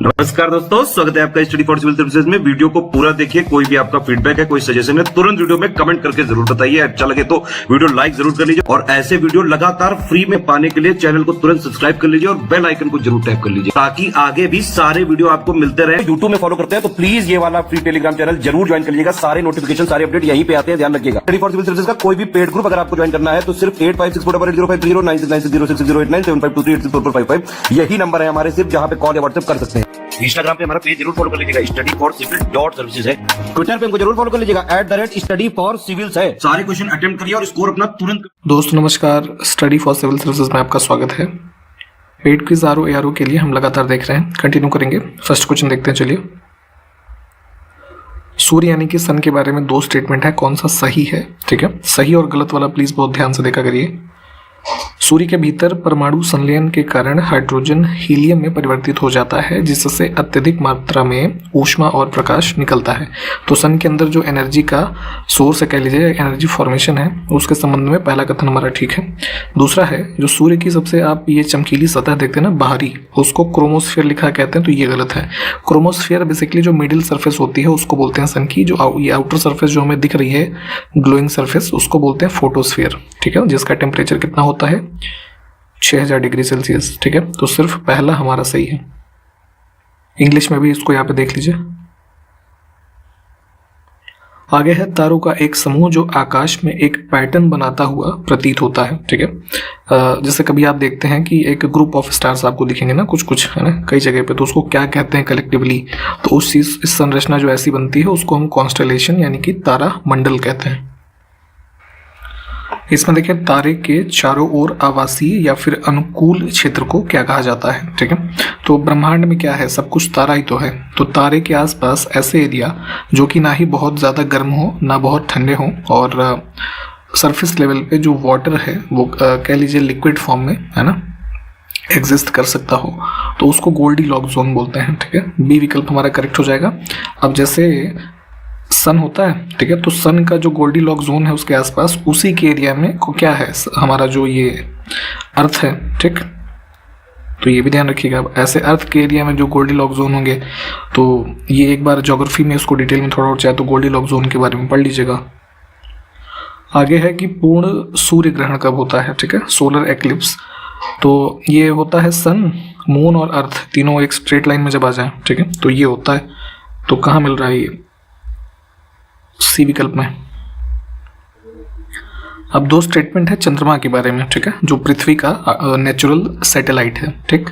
नमस्कार दोस्तों, स्वागत है आपका स्टडी फॉर सिविल सर्विसेज में। वीडियो को पूरा देखिए। कोई भी आपका फीडबैक है, कोई सजेशन है, तुरंत वीडियो में कमेंट करके जरूर बताइए। अच्छा लगे तो वीडियो लाइक जरूर कर लीजिए और ऐसे वीडियो लगातार फ्री में पाने के लिए चैनल को तुरंत सब्सक्राइब कर लीजिए और बेल आइकन को जरूर टैप कर लीजिए ताकि आगे भी सारे वीडियो आपको मिलते रहे। यूट्यूब में फॉलो करते हैं तो प्लीज ये वाला फ्री टेलीग्राम चैनल जरूर ज्वाइन कर लीजिएगा। सारे नोटिफिकेशन, सारे अपडेट यहीं पे आते हैं, ध्यान रखिएगा। स्टडी फॉर सिविल सर्विसेज का कोई भी पेड ग्रुप अगर आपको ज्वाइन करना है तो सिर्फ 85648056060609797523864455 यही नंबर है हमारे, सिर्फ जहां पे कॉल या व्हाट्सएप कर सकते हैं। इंस्टाग्राम पे हमारा पेज जरूर फॉलो कर लीजिएगा, स्टडी फॉर सिविल .सर्विसेज है। ट्विटर पे हमको जरूर फॉलो कर लीजिएगा, @study for civils है। सारे क्वेश्चन अटेम्प्ट करिए और स्कोर अपना तुरंत। दोस्तों नमस्कार, स्टडी फॉर सिविल सर्विसेज में आपका स्वागत है। पेड क्विज आरओ के लिए हम लगातार देख रहे हैं, कंटिन्यू करेंगे। फर्स्ट क्वेश्चन देखते हैं, चलिए। सूर्य यानी कि सन के बारे में दो स्टेटमेंट है, कौन सा सही है? ठीक है, सही और गलत वाला प्लीज बहुत ध्यान से देखा करिए। सूर्य के भीतर परमाणु संलयन के कारण हाइड्रोजन हीलियम में परिवर्तित हो जाता है, जिससे अत्यधिक मात्रा में ऊष्मा और प्रकाश निकलता है। तो सन के अंदर जो एनर्जी का सोर्स है, कह लीजिए एनर्जी फॉर्मेशन है, उसके संबंध में पहला कथन हमारा ठीक है। दूसरा है, जो सूर्य की सबसे आप ये चमकीली सतह देखते हैं ना बाहरी, उसको क्रोमोस्फीयर लिखा कहते हैं, तो ये गलत है। क्रोमोस्फीयर बेसिकली जो मिडिल सरफेस होती है उसको बोलते हैं सन की। जो ये आउटर सरफेस जो हमें दिख रही है ग्लोइंग सरफेस, उसको बोलते हैं फोटोस्फीयर। ठीक है, जिसका टेम्परेचर कितना होता है? 6000 डिग्री सेल्सियस। ठीक है, तो सिर्फ पहला हमारा सही है। इंग्लिश में भी इसको यहां पे देख लीजिए। आगे है, तारों का एक समूह जो आकाश में एक पैटर्न बनाता हुआ प्रतीत होता है। ठीक है, जैसे कभी आप देखते हैं कि एक ग्रुप ऑफ स्टार्स आपको दिखेंगे ना, कुछ कुछ है ना कई जगह पे, तो उसको क्या कहते हैं कलेक्टिवली? तो उस चीज, इस संरचना जो ऐसी बनती है उसको हम कॉन्स्टेलेशन यानी कि तारा मंडल कहते हैं। इसमें देखिए, तारे के चारों ओर आवासीय या फिर अनुकूल क्षेत्र को क्या कहा जाता है? ठीक है, तो ब्रह्मांड में क्या है? सब कुछ तारा ही तो है। तो तारे के आसपास ऐसे एरिया जो कि ना ही बहुत ज्यादा गर्म हो ना बहुत ठंडे हो, और सरफेस लेवल पे जो वाटर है वो कह लीजिए लिक्विड फॉर्म में है ना एग्जिस्ट कर सकता हो, तो उसको गोल्डी लॉक जोन बोलते हैं। ठीक है, बी विकल्प हमारा करेक्ट हो जाएगा। अब जैसे सन होता है, ठीक है, तो सन का जो गोल्डी लॉक जोन है उसके आसपास उसी के एरिया में को क्या है? हमारा जो ये अर्थ है। ठीक, तो ये भी ध्यान रखिएगा। ऐसे अर्थ के एरिया में जो गोल्डी लॉक जोन होंगे, तो ये एक बार ज्योग्राफी में इसको डिटेल में थोड़ा और चाहे तो गोल्डी लॉक जोन के बारे में पढ़ लीजिएगा। आगे है कि पूर्ण सूर्य ग्रहण कब होता है? ठीक है, सोलर एक्लिप्स। तो ये होता है सन, मून और अर्थ तीनों एक स्ट्रेट लाइन में जब आ जाए। ठीक है, तो ये होता है। तो कहाँ मिल रहा है ये? सी विकल्प में। अब दो स्टेटमेंट है चंद्रमा के बारे में। ठीक है, जो पृथ्वी का नेचुरल सैटेलाइट है। ठीक,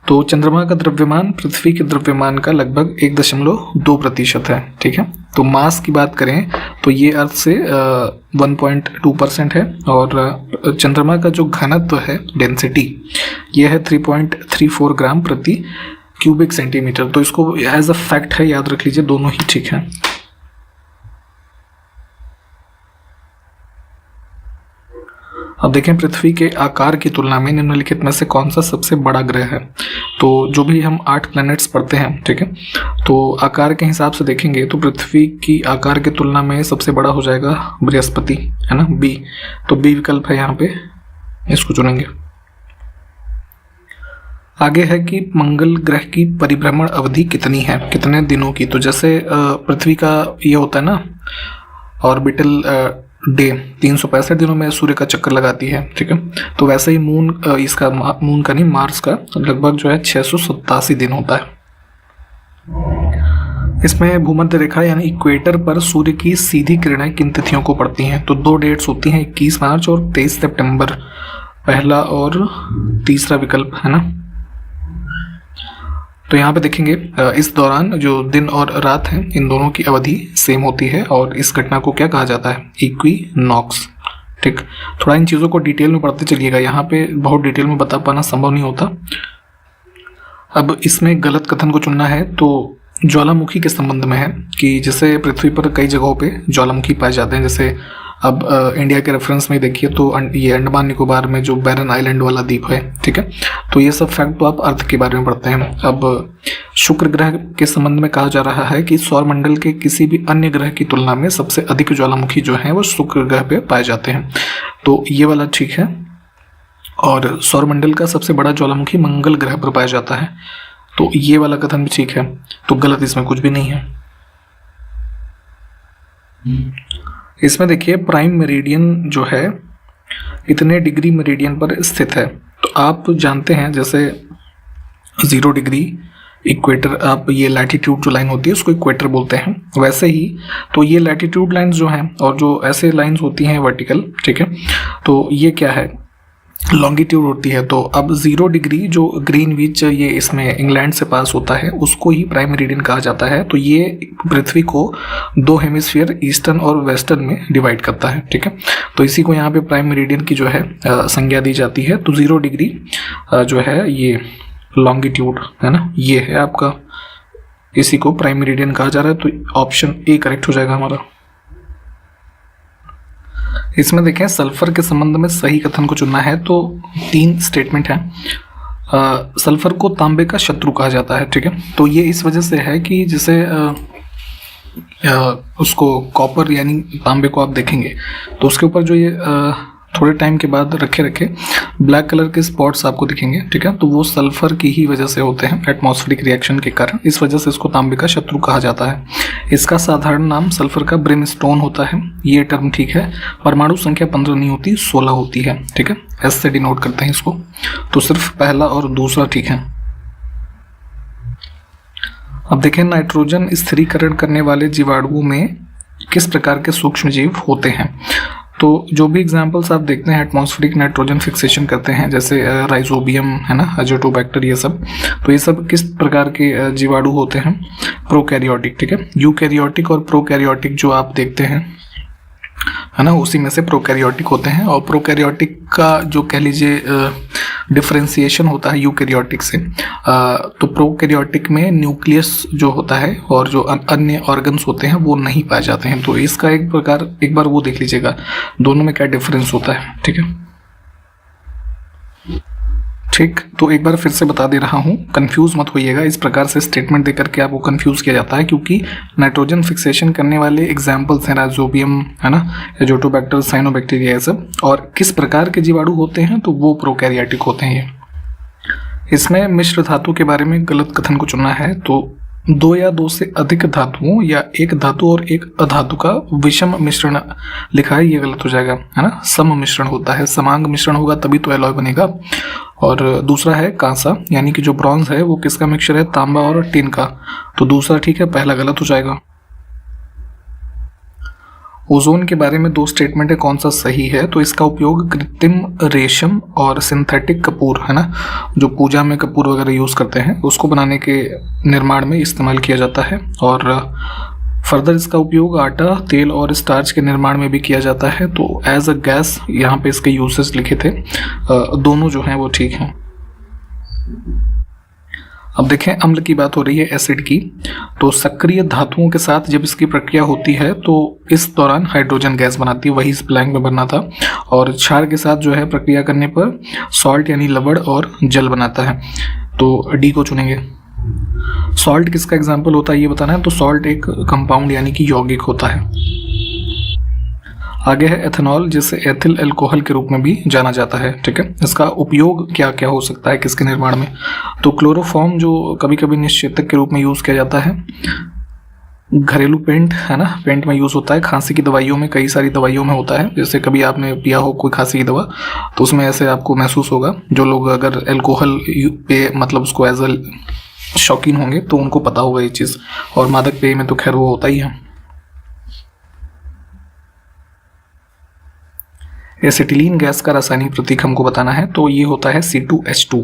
तो चंद्रमा का द्रव्यमान पृथ्वी के द्रव्यमान का लगभग 1.2% है। ठीक है, तो मास की बात करें तो ये अर्थ से 1.2% है, और चंद्रमा का जो घनत्व है, डेंसिटी, ये है 3.34 ग्राम प्रति क्यूबिक सेंटीमीटर। तो इसको एज अ फैक्ट है, याद रख लीजिए, दोनों ही ठीक है। अब देखें, पृथ्वी के आकार की तुलना में निम्नलिखित में से कौन सा सबसे बड़ा ग्रह है? तो जो भी हम 8 प्लैनेट्स पढ़ते हैं, ठीक है, तो आकार के हिसाब से देखेंगे तो पृथ्वी की आकार की तुलना में सबसे बड़ा हो जाएगा बृहस्पति, है ना, बी। तो बी विकल्प है यहाँ पे, इसको चुनेंगे। आगे है कि मंगल ग्रह की परिभ्रमण अवधि कितनी है, कितने दिनों की? तो जैसे पृथ्वी का ये होता है ना ऑर्बिटल डे, 365 दिनों में सूर्य का चक्कर लगाती है। ठीक है, तो वैसे ही मून, इसका मून का नहीं, मार्स का लगभग जो है 687 दिन होता है। इसमें भूमध्य रेखा यानी इक्वेटर पर सूर्य की सीधी किरणें किन तिथियों को पड़ती हैं? तो दो डेट्स होती हैं, 21 मार्च और 23 सितंबर, पहला और तीसरा विकल्प है ना। तो यहाँ पे देखेंगे इस दौरान जो दिन और रात है, इन दोनों की अवधि सेम होती है, और इस घटना को क्या कहा जाता है? इक्विनॉक्स। ठीक, थोड़ा इन चीज़ों को डिटेल में पढ़ते चलिएगा, यहाँ पे बहुत डिटेल में बता पाना संभव नहीं होता। अब इसमें गलत कथन को चुनना है, तो ज्वालामुखी के संबंध में है कि जैसे पृथ्वी पर कई जगहों पे ज्वालामुखी पाए जाते हैं। जैसे अब इंडिया के रेफरेंस में देखिए तो ये अंडमान निकोबार में जो बैरन आइलैंड वाला द्वीप है। ठीक है, तो ये सब फैक्ट तो आप अर्थ के बारे में पढ़ते हैं। अब शुक्र ग्रह के संबंध में कहा जा रहा है कि सौरमंडल के किसी भी अन्य ग्रह की तुलना में सबसे अधिक ज्वालामुखी जो है वो शुक्र ग्रह पे पाए जाते हैं, तो ये वाला ठीक है। और सौरमंडल का सबसे बड़ा ज्वालामुखी मंगल ग्रह पर पाया जाता है। तो ये वाला कथन भी ठीक है, तो गलत इसमें कुछ भी नहीं है। इसमें देखिए प्राइम मेरिडियन जो है इतने डिग्री मेरिडियन पर स्थित है। तो आप जानते हैं जैसे 0 डिग्री इक्वेटर, आप ये लैटिट्यूड जो लाइन होती है उसको इक्वेटर बोलते हैं, वैसे ही तो ये लैटिट्यूड लाइंस जो हैं और जो ऐसे लाइंस होती हैं वर्टिकल, ठीक है, तो ये क्या है, लॉन्गिट्यूड होती है। तो अब 0 डिग्री जो ग्रीनविच ये इसमें इंग्लैंड से पास होता है उसको ही प्राइम मेरिडियन कहा जाता है। तो ये पृथ्वी को 2 हेमिस्फीयर ईस्टर्न और वेस्टर्न में डिवाइड करता है, ठीक है। तो इसी को यहाँ पे प्राइम मेरिडियन की जो है संज्ञा दी जाती है। तो 0 डिग्री जो है ये लॉन्गिट्यूड है ना, ये है आपका, इसी को प्राइम मेरिडियन कहा जा रहा है। तो ऑप्शन ए करेक्ट हो जाएगा हमारा। इसमें देखें सल्फर के संबंध में सही कथन को चुनना है। तो 3 स्टेटमेंट है। सल्फर को तांबे का शत्रु कहा जाता है, ठीक है। तो ये इस वजह से है कि जैसे उसको कॉपर यानी तांबे को आप देखेंगे तो उसके ऊपर जो ये थोड़े टाइम के बाद रखे ब्लैक कलर के स्पॉट्स आपको दिखेंगे, ठीक है। तो वो सल्फर की ही वजह से होते हैं, एटमॉस्फेरिक रिएक्शन के कारण। इस वजह से इसको तांबे का शत्रु कहा जाता है। इसका साधारण नाम सल्फर का ब्रिमस्टोन होता है, ये टर्म ठीक है। परमाणु संख्या 15 नहीं होती, 16 होती है, ठीक है। एस से डिनोट करते हैं इसको। तो सिर्फ पहला और दूसरा ठीक है। अब देखें नाइट्रोजन स्थिरीकरण करने वाले जीवाणुओं में किस प्रकार के सूक्ष्म जीव होते हैं। तो जो भी एग्जांपल्स आप देखते हैं एटमॉस्फेरिक नाइट्रोजन फिक्सेशन करते हैं, जैसे राइजोबियम है ना, अजोटोबैक्टर, ये सब, तो ये सब किस प्रकार के जीवाणु होते हैं, प्रोकैरियोटिक, ठीक है। यूकैरियोटिक और प्रोकैरियोटिक जो आप देखते हैं है ना, उसी में से प्रोकैरियोटिक होते हैं। और प्रोकैरियोटिक का जो कह लीजिए डिफरेंशिएशन होता है यूकैरियोटिक से, तो प्रोकैरियोटिक में न्यूक्लियस जो होता है और जो अन्य ऑर्गन्स होते हैं वो नहीं पाए जाते हैं। तो इसका एक बार वो देख लीजिएगा दोनों में क्या डिफरेंस होता है, ठीक है। ठीक, तो एक बार फिर से बता दे रहा हूँ, कंफ्यूज मत होइएगा। इस प्रकार से स्टेटमेंट देकर के आपको कंफ्यूज किया जाता है क्योंकि नाइट्रोजन फिक्सेशन करने वाले एग्जाम्पल्स हैं राइजोबियम है ना, एजोटोबैक्टर, साइनोबैक्टीरिया, ये सब, और किस प्रकार के जीवाणु होते हैं तो वो प्रोकैरियोटिक होते हैं। ये इसमें मिश्र धातु के बारे में गलत कथन को चुनना है। तो 2 या 2 से अधिक धातुओं या एक धातु और एक अधातु का विषम मिश्रण लिखा है, ये गलत हो जाएगा, है ना। सम मिश्रण होता है, समांग मिश्रण होगा तभी तो एलॉय बनेगा। और दूसरा है कांसा, यानी कि जो ब्रॉन्ज है वो किसका मिक्सचर है, तांबा और टिन का। तो दूसरा ठीक है, पहला गलत हो जाएगा। ओजोन के बारे में 2 स्टेटमेंट है, कौन सा सही है। तो इसका उपयोग कृत्रिम रेशम और सिंथेटिक कपूर है ना, जो पूजा में कपूर वगैरह यूज करते हैं उसको बनाने के निर्माण में इस्तेमाल किया जाता है। और फर्दर इसका उपयोग आटा, तेल और स्टार्च के निर्माण में भी किया जाता है। तो एज अ गैस यहाँ पे इसके यूसेस लिखे थे, दोनों जो हैं वो ठीक हैं। अब देखें अम्ल की बात हो रही है, एसिड की। तो सक्रिय धातुओं के साथ जब इसकी प्रक्रिया होती है तो इस दौरान हाइड्रोजन गैस बनाती है, वही इस ब्लैंक में बनना था। और क्षार के साथ जो है प्रक्रिया करने पर सॉल्ट यानी लवण और जल बनाता है। तो डी को चुनेंगे। सॉल्ट किसका एग्जाम्पल होता है ये बताना है। तो सॉल्ट एक कंपाउंड यानी कि यौगिक होता है। आगे है एथेनॉल, जिसे एथिल अल्कोहल के रूप में भी जाना जाता है, ठीक है। इसका उपयोग क्या क्या हो सकता है किसके निर्माण में। तो क्लोरोफॉर्म जो कभी कभी निश्चेतक के रूप में यूज किया जाता है। घरेलू पेंट है ना, पेंट में यूज होता है। खांसी की दवाइयों में, कई सारी दवाइयों में होता है। जैसे कभी आपने पिया हो कोई खांसी की दवा तो उसमें ऐसे आपको महसूस होगा। जो लोग अगर अल्कोहल पे मतलब उसको एज अ शौकीन होंगे तो उनको पता होगा ये चीज। और मादक पेय में तो खैर वो होता ही है। एसिटिलीन गैस का रासायनिक प्रतीक हमको बताना है। तो ये होता है C2H2।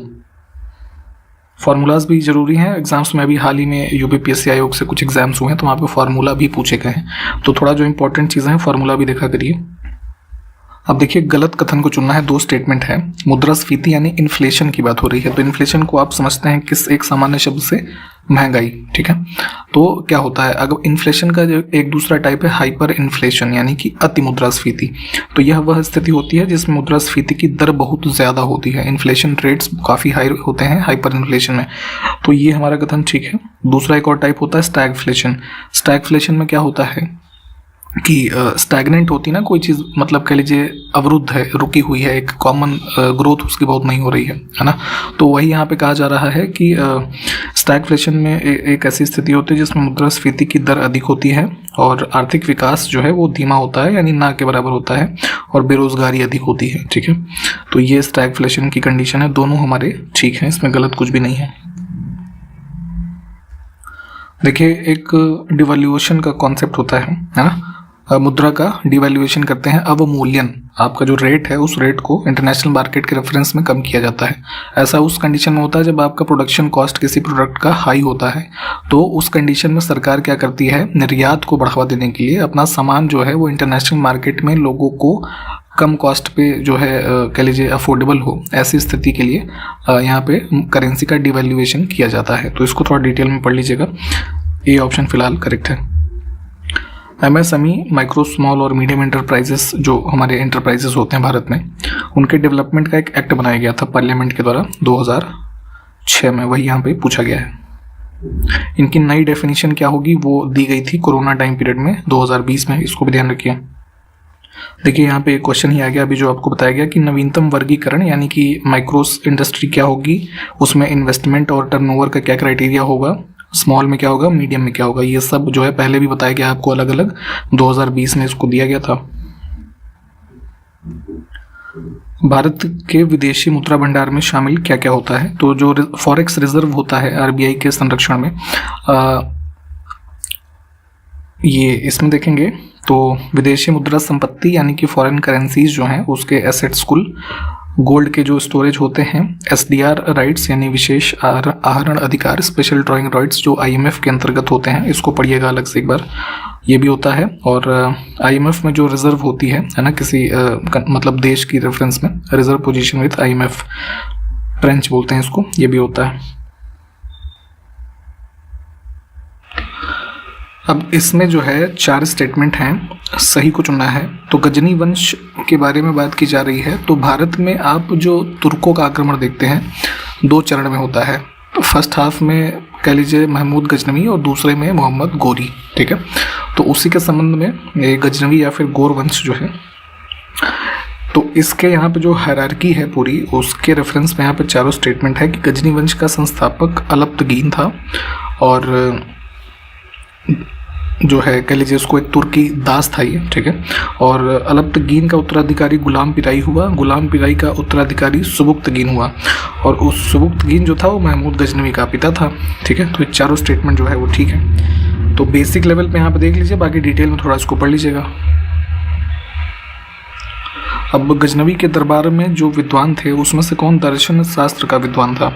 फार्मूलाज भी जरूरी हैं एग्जाम्स में। अभी हाल ही में यूपीपीएससी आयोग से कुछ एग्जाम्स हुए हैं तो वहाँ पे फार्मूला भी पूछे गए हैं। तो थोड़ा जो इंपॉर्टेंट चीज़ें हैं फार्मूला भी देखा करिए। अब देखिए गलत कथन को चुनना है। 2 स्टेटमेंट है। मुद्रास्फीति यानी इन्फ्लेशन की बात हो रही है। तो इन्फ्लेशन को आप समझते हैं किस एक सामान्य शब्द से, महंगाई, ठीक है। तो क्या होता है, अगर इन्फ्लेशन का जो एक दूसरा टाइप है हाइपर इन्फ्लेशन यानी कि अति मुद्रास्फीति। तो यह वह स्थिति होती है जिसमें मुद्रास्फीति की दर बहुत ज्यादा होती है। इन्फ्लेशन रेट्स काफी हाई होते हैं हाइपर इन्फ्लेशन में। तो ये हमारा कथन ठीक है। दूसरा एक और टाइप होता है स्टैगफ्लेशन। स्टैगफ्लेशन में क्या होता है, कि स्टैग्नेंट होती ना कोई चीज़, मतलब कह लीजिए अवरुद्ध है, रुकी हुई है, एक कॉमन ग्रोथ उसकी बहुत नहीं हो रही है ना। तो वही यहाँ पे कहा जा रहा है कि स्टैगफ्लेशन में एक ऐसी स्थिति होती है जिसमें मुद्रास्फीति की दर अधिक होती है और आर्थिक विकास जो है वो धीमा होता है, यानी ना के बराबर होता है, और बेरोजगारी अधिक होती है। ठीक है, तो ये स्टैगफ्लेशन की कंडीशन है। दोनों हमारे ठीक हैं, इसमें गलत कुछ भी नहीं है। देखिए, एक डिवैल्यूएशन का कॉन्सेप्ट होता है ना, मुद्रा का डिवैल्यूएशन करते हैं, अवमूल्यन। आपका जो रेट है उस रेट को इंटरनेशनल मार्केट के रेफरेंस में कम किया जाता है। ऐसा उस कंडीशन में होता है जब आपका प्रोडक्शन कॉस्ट किसी प्रोडक्ट का हाई होता है। तो उस कंडीशन में सरकार क्या करती है, निर्यात को बढ़ावा देने के लिए अपना सामान जो है वो इंटरनेशनल मार्केट में लोगों को कम कॉस्ट पे जो है कह लीजिए अफोर्डेबल हो, ऐसी स्थिति के लिए यहाँ पे करेंसी का डिवैल्यूएशन किया जाता है। तो इसको थोड़ा डिटेल में पढ़ लीजिएगा। ये ऑप्शन फिलहाल करेक्ट है। MSME, माइक्रो स्मॉल और मीडियम एंटरप्राइजेस, जो हमारे एंटरप्राइजेस होते हैं भारत में, उनके डेवलपमेंट का एक एक्ट बनाया गया था पार्लियामेंट के द्वारा 2006 में, वही यहाँ पे पूछा गया है। इनकी नई डेफिनेशन क्या होगी वो दी गई थी कोरोना टाइम पीरियड में 2020 में, इसको भी ध्यान रखिए। देखिए यहाँ पे एक क्वेश्चन ही आ गया अभी जो आपको बताया गया कि नवीनतम वर्गीकरण यानी कि माइक्रोस इंडस्ट्री क्या होगी, उसमें इन्वेस्टमेंट और टर्नओवर का क्या क्राइटेरिया होगा, स्मॉल में क्या होगा, मीडियम में क्या होगा, ये सब जो है पहले भी बताया गया आपको अलग अलग, 2020 में इसको दिया गया था। भारत के विदेशी मुद्रा भंडार में शामिल क्या क्या होता है, तो जो फॉरेक्स रिजर्व होता है RBI के संरक्षण में, ये इसमें देखेंगे तो विदेशी मुद्रा संपत्ति यानी कि फॉरेन करेंसीज जो हैं उसके एसेट्स कुल, गोल्ड के जो स्टोरेज होते हैं, SDR राइट्स यानी विशेष आहरण अधिकार, स्पेशल ड्राइंग राइट्स जो IMF के अंतर्गत होते हैं, इसको पढ़िएगा अलग से एक बार, ये भी होता है। और IMF में जो रिजर्व होती है ना किसी मतलब देश की रेफरेंस में, reserve position with IMF, trench बोलते हैं इसको, ये भी होता है। अब इसमें जो है 4 स्टेटमेंट हैं, सही को चुनना है। तो गजनी वंश के बारे में बात की जा रही है। तो भारत में आप जो तुर्कों का आक्रमण देखते हैं 2 चरण में होता है। फर्स्ट हाफ में कह लीजिए महमूद गजनवी और दूसरे में मोहम्मद गोरी। ठीक है, तो उसी के संबंध में ये गजनवी या फिर गोर वंश जो है, तो इसके यहाँ पे जो हायरार्की है पूरी, उसके रेफरेंस में यहाँ पे 4 स्टेटमेंट है कि गजनी वंश का संस्थापक अलप्तगीन था, और जो है कह लीजिए उसको एक तुर्की दास था ये। ठीक है, और अलप्तगीन का उत्तराधिकारी गुलाम पिराई हुआ, गुलाम पिराई का उत्तराधिकारी सुबुक्तगीन हुआ, और उस सुबुक्तगीन जो था वो महमूद गजनवी का पिता था। ठीक है, तो ये 4 स्टेटमेंट जो है वो ठीक है। तो बेसिक लेवल पे यहाँ पे देख लीजिए, बाकी डिटेल में थोड़ा इसको पढ़ लीजिएगा। अब गजनवी के दरबार में जो विद्वान थे उसमें से कौन दर्शन शास्त्र का विद्वान था,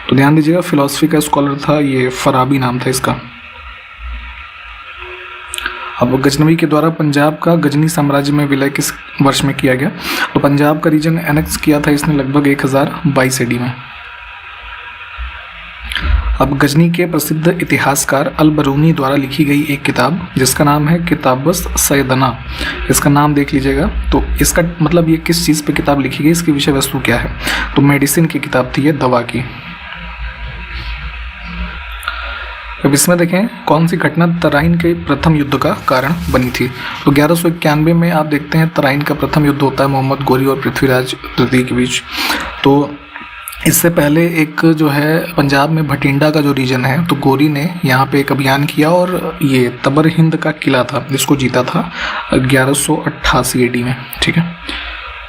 तो ध्यान दीजिएगा फिलॉसफी का स्कॉलर था, ये फराबी नाम था इसका। अब गजनवी के द्वारा पंजाब का गजनी साम्राज्य में विलय किस वर्ष में किया गया, तो पंजाब का रीजन एनेक्स किया था इसने लगभग 1022 AD में। अब गजनी के प्रसिद्ध इतिहासकार अल बरूनी द्वारा लिखी गई एक किताब जिसका नाम है किताबस सैदना, इसका नाम देख लीजिएगा। तो इसका मतलब ये किस चीज़ पे किताब लिखी गई, इसकी विषय वस्तु क्या है, तो मेडिसिन की किताब थी ये, दवा की। अब इसमें देखें कौन सी घटना तराइन के प्रथम युद्ध का कारण बनी थी, तो 1191 में आप देखते हैं तराइन का प्रथम युद्ध होता है मोहम्मद गोरी और पृथ्वीराज तृतीय के बीच। तो इससे पहले एक जो है पंजाब में भटिंडा का जो रीजन है, तो गोरी ने यहाँ पे एक अभियान किया और ये तबर हिंद का किला था जिसको जीता था 1188 AD में। ठीक है,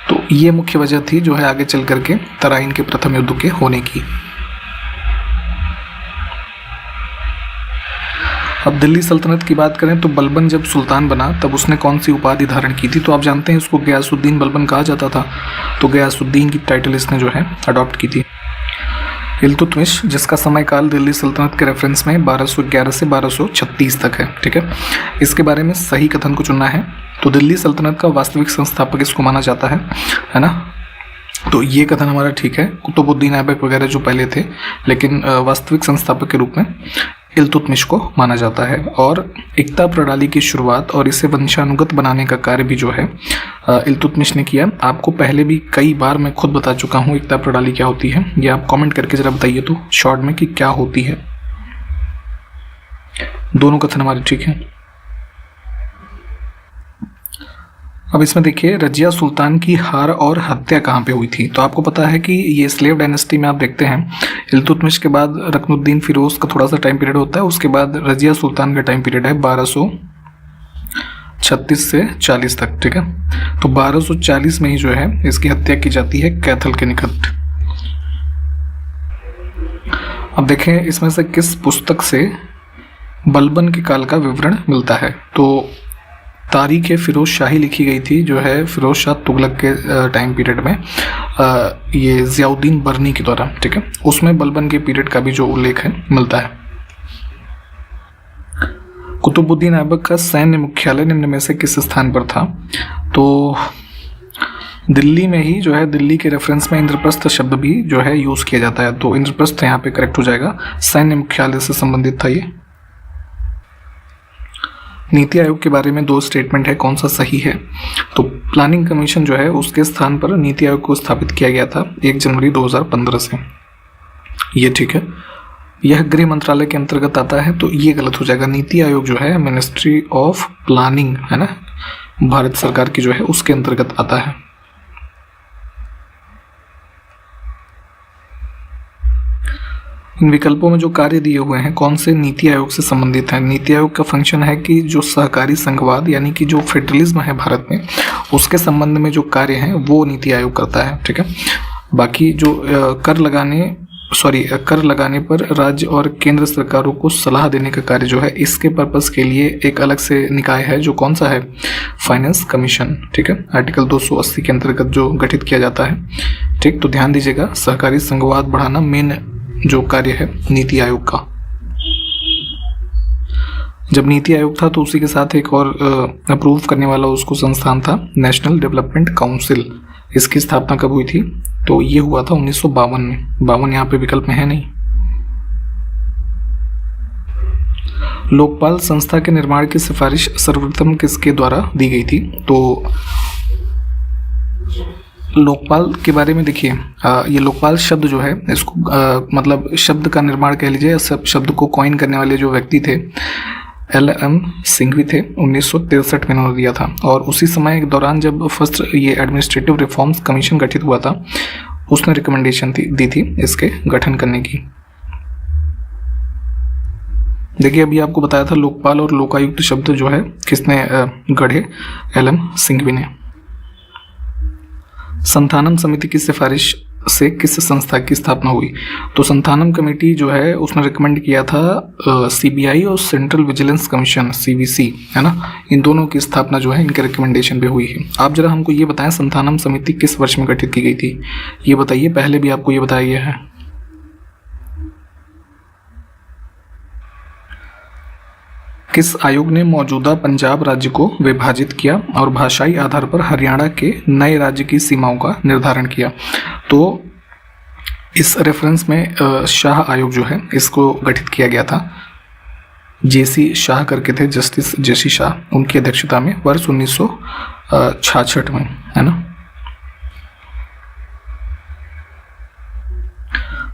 तो ये मुख्य वजह थी जो है आगे चल करके तराइन के प्रथम युद्ध के होने की। अब दिल्ली सल्तनत की बात करें तो बलबन जब सुल्तान बना तब उसने कौन सी उपाधि धारण की थी, तो आप जानते हैं उसको गयासुद्दीन बलबन कहा जाता था, तो गयासुद्दीन की टाइटल इसने जो है अडॉप्ट की थी। इल्तुतमिश जिसका समय काल दिल्ली सल्तनत के रेफरेंस में 1211 से 1236 तक है। ठीक है, इसके बारे में सही कथन को चुनना है। तो दिल्ली सल्तनत का वास्तविक संस्थापक इसको माना जाता है ना, तो ये कथन हमारा ठीक है। कुतुबुद्दीन ऐबक वगैरह जो पहले थे, लेकिन वास्तविक संस्थापक के रूप में इल्तुतमिश को माना जाता है। और एकता प्रणाली की शुरुआत और इसे वंशानुगत बनाने का कार्य भी जो है इल्तुतमिश ने किया। आपको पहले भी कई बार मैं खुद बता चुका हूँ एकता प्रणाली क्या होती है, ये आप कमेंट करके जरा बताइए तो शॉर्ट में कि क्या होती है। दोनों कथन हमारे ठीक हैं। अब इसमें देखिए रजिया सुल्तान की हार और हत्या कहाँ पे हुई थी। तो आपको पता है कि ये स्लेव डायनेस्टी में आप देखते हैं इल्तुतमिश के बाद रकनुद्दीन फिरोज का थोड़ा सा टाइम पीरियड होता है, उसके बाद रजिया सुल्तान का टाइम पीरियड है 1236 से 40 तक, ठीक है। तो 1240 में ही जो है इसकी हत्या की जाती है कैथल के निकट। अब देखें इसमें से किस पुस्तक से बलबन के काल का विवरण मिलता है। तो तारीख फिरोज शाही लिखी गई थी जो है फिरोज शाह तुगलक के टाइम पीरियड में ये जियाउद्दीन बर्नी के द्वारा, ठीक है। उसमें बलबन के पीरियड का भी जो उल्लेख है मिलता है। कुतुबुद्दीन ऐबक का सैन्य मुख्यालय निम्न में से किस स्थान पर था। तो दिल्ली में ही जो है, दिल्ली के रेफरेंस में इंद्रप्रस्थ शब्द भी जो है यूज किया जाता है, तो इंद्रप्रस्थ यहाँ पे करेक्ट हो जाएगा, सैन्य मुख्यालय से संबंधित था ये। नीति आयोग के बारे में दो स्टेटमेंट है, कौन सा सही है। तो प्लानिंग कमीशन जो है उसके स्थान पर नीति आयोग को स्थापित किया गया था 1 जनवरी 2015 से, ये ठीक है। यह गृह मंत्रालय के अंतर्गत आता है, तो ये गलत हो जाएगा। नीति आयोग जो है मिनिस्ट्री ऑफ प्लानिंग है ना, भारत सरकार की जो है उसके अंतर्गत आता है। इन विकल्पों में जो कार्य दिए हुए हैं कौन से नीति आयोग से संबंधित हैं। नीति आयोग का फंक्शन है कि जो सहकारी संघवाद यानी कि जो फेडरलिज्म है भारत में उसके संबंध में जो कार्य हैं वो नीति आयोग करता है, ठीक है। बाकी जो कर लगाने पर राज्य और केंद्र सरकारों को सलाह देने का कार्य जो है इसके पर्पस के लिए एक अलग से निकाय है जो कौन सा है, फाइनेंस कमीशन, ठीक है। आर्टिकल 280 के अंतर्गत जो गठित किया जाता है, ठीक। तो ध्यान दीजिएगा सहकारी संघवाद बढ़ाना मेन जो कार्य है नीति आयोग का। जब नीति आयोग था तो उसी के साथ एक और अप्रूव करने वाला उसको संस्थान था नेशनल डेवलपमेंट काउंसिल। इसकी स्थापना कब हुई थी, तो ये हुआ था 1952 में। 52 यहाँ पे विकल्प में है नहीं। लोकपाल संस्था के निर्माण की सिफारिश सर्वप्रथम किसके द्वारा दी गई थी। तो लोकपाल के बारे में देखिए, ये लोकपाल शब्द जो है इसको मतलब शब्द का निर्माण कह लीजिए, सब शब्द को कॉइन करने वाले जो व्यक्ति थे LM सिंघवी थे, 1963 में उन्होंने दिया था। और उसी समय के दौरान जब फर्स्ट ये एडमिनिस्ट्रेटिव रिफॉर्म्स कमीशन गठित हुआ था उसने रिकमेंडेशन दी थी इसके गठन करने की। देखिए अभी आपको बताया था लोकपाल और लोकायुक्त शब्द जो है किसने गढ़े, LM सिंघवी ने। संथानम समिति की सिफारिश से किस संस्था की स्थापना हुई। तो संथानम कमेटी जो है उसने रिकमेंड किया था CBI और सेंट्रल विजिलेंस कमीशन CVC है ना, इन दोनों की स्थापना जो है इनके रिकमेंडेशन पे हुई है। आप जरा हमको ये बताएं संथानम समिति किस वर्ष में गठित की गई थी, ये बताइए। पहले भी आपको ये बताया गया है। किस आयोग ने मौजूदा पंजाब राज्य को विभाजित किया और भाषाई आधार पर हरियाणा के नए राज्य की सीमाओं का निर्धारण किया। तो इस रेफरेंस में शाह आयोग जो है इसको गठित किया गया था। JC शाह करके थे, जस्टिस JC शाह, उनकी अध्यक्षता में वर्ष 1966 में, है ना।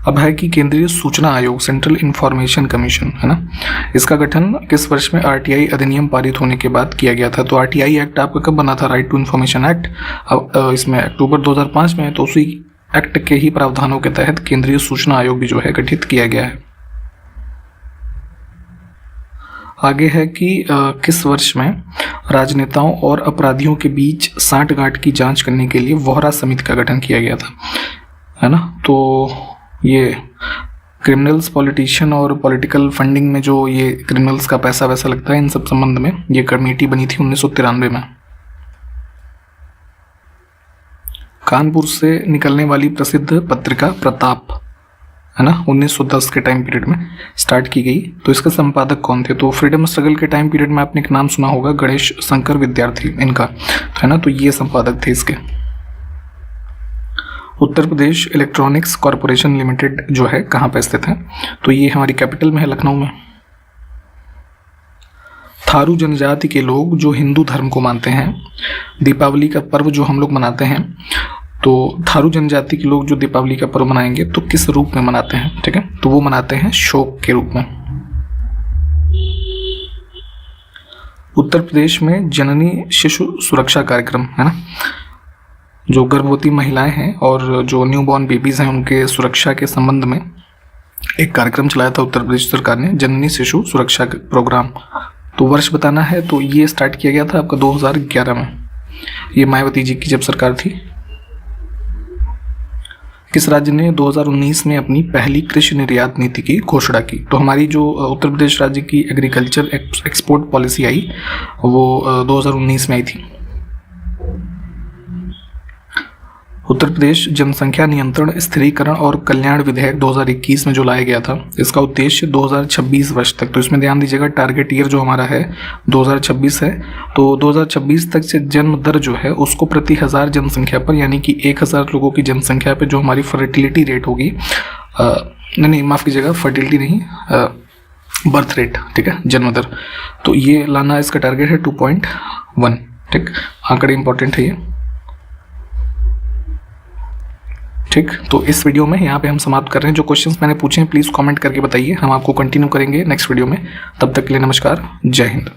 अब है कि केंद्रीय सूचना आयोग सेंट्रल इंफॉर्मेशन कमीशन है ना, इसका गठन किस वर्ष में RTI अधिनियम पारित होने के बाद किया गया था। तो RTI एक्ट आपका कब बना था, राइट टू इंफॉर्मेशन एक्ट, अब इसमें अक्टूबर 2005 में। तो उसी एक्ट के ही प्रावधानों के तहत केंद्रीय सूचना आयोग भी जो है गठित किया गया है। आगे है कि किस वर्ष में राजनेताओं और अपराधियों के बीच सांठगांठ की जांच करने के लिए वोहरा समिति का गठन किया गया था, है ना। तो ये क्रिमिनल्स, पॉलिटिशियन और पॉलिटिकल फंडिंग में जो ये क्रिमिनल्स का पैसा वैसा लगता है, इन सब संबंध में ये कमेटी बनी थी 1993 में। कानपुर से निकलने वाली प्रसिद्ध पत्रिका प्रताप है ना 1910 के टाइम पीरियड में स्टार्ट की गई। तो इसके संपादक कौन थे। तो फ्रीडम स्ट्रगल के टाइम पीरियड में आपने एक नाम सुना होगा, गणेश शंकर विद्यार्थी इनका, तो है ना। तो ये संपादक थे इसके। Uttar Pradesh electronics corporation limited जो है कहाँ पे स्थित है। तो ये हमारी कैपिटल में है, लखनऊ में। थारू जनजाति के लोग जो हिंदू धर्म को मानते हैं, दीपावली का पर्व जो हम लोग मनाते हैं, तो थारू जनजाति के लोग जो दीपावली का पर्व मनाएंगे तो किस रूप में मनाते हैं, ठीक है। तो वो मनाते हैं शोक के रूप में। उत्तर प्रदेश में जननी शिशु सुरक्षा कार्यक्रम है ना, जो गर्भवती महिलाएं हैं और जो न्यूबॉर्न बेबीज हैं उनके सुरक्षा के संबंध में एक कार्यक्रम चलाया था उत्तर प्रदेश सरकार ने, जननी शिशु सुरक्षा प्रोग्राम। तो वर्ष बताना है तो ये स्टार्ट किया गया था आपका 2011 में, ये मायावती जी की जब सरकार थी। किस राज्य ने 2019 में अपनी पहली कृषि निर्यात नीति की घोषणा की? तो हमारी जो उत्तर प्रदेश राज्य की एग्रीकल्चर एक्सपोर्ट पॉलिसी आई वो 2019 में आई थी। उत्तर प्रदेश जनसंख्या नियंत्रण, स्थिरीकरण और कल्याण विधेयक 2021 में जो लाया गया था, इसका उद्देश्य 2026 वर्ष तक, तो इसमें ध्यान दीजिएगा टारगेट ईयर जो हमारा है 2026 है, तो 2026 तक से जन्म दर जो है उसको प्रति 1000 जनसंख्या पर, यानी कि 1000 लोगों की जनसंख्या पर जो हमारी फर्टिलिटी रेट होगी, नहीं माफ़ कीजिएगा, फर्टिलिटी नहीं, बर्थ रेट, ठीक है, जन्म दर, तो ये लाना इसका टारगेट है 2.1। ठीक, आंकड़े इंपॉर्टेंट है ये। ठीक, तो इस वीडियो में यहाँ पे हम समाप्त कर रहे हैं। जो क्वेश्चंस मैंने पूछे हैं प्लीज़ कमेंट करके बताइए, हम आपको कंटिन्यू करेंगे नेक्स्ट वीडियो में। तब तक के लिए नमस्कार, जय हिंद।